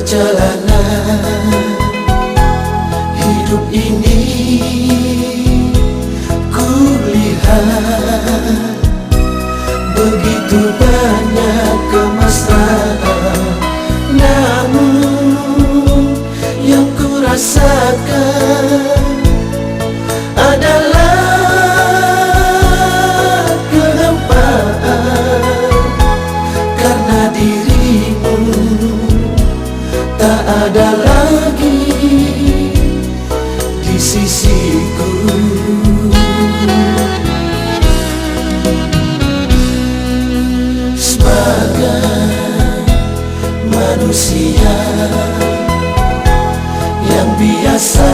perjalanan hidup ini, kulihat begitu banyak kemesraan, namun yang kurasakan adalah kegempaan, karena dirimu tak ada lagi di sisiku. Sebagai manusia yang biasa,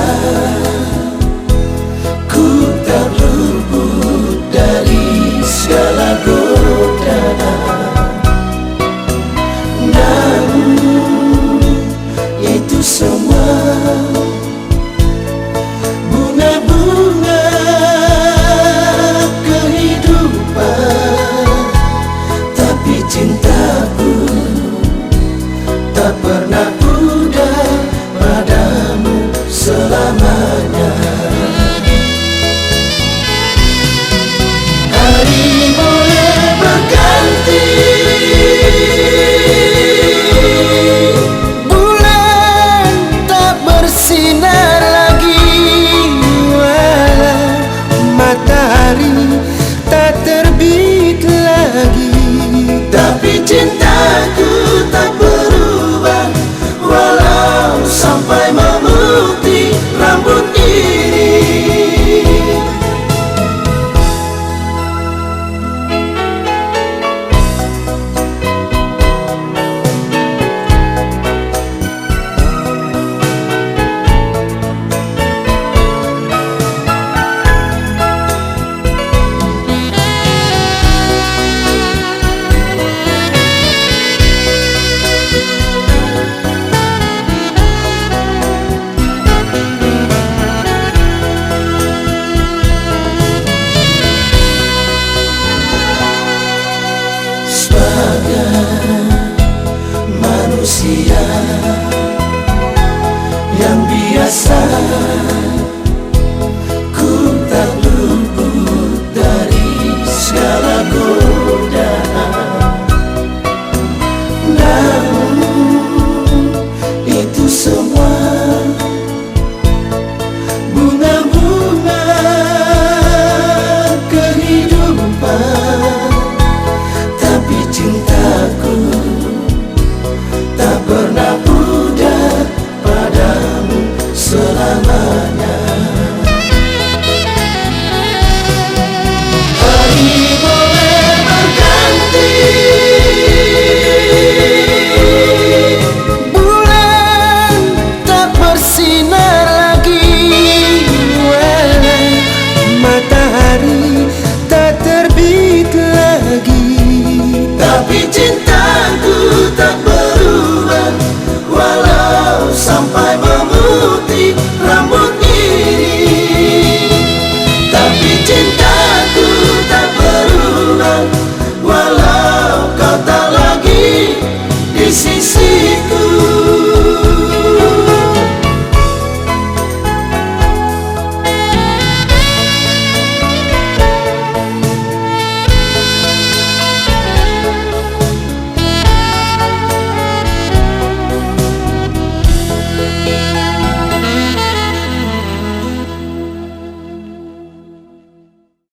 ku tak luput dari segala godaan, namun itu semua bunga-bunga kehidupan. Tapi cintaku tak pernah pudar padamu selamanya. Hari boleh berganti, bulan tak bersinar lagi, walau matahari tak terbit lagi, tapi cintaku tak berubah walau sampai memutih rambut ini. Manusia yang biasa,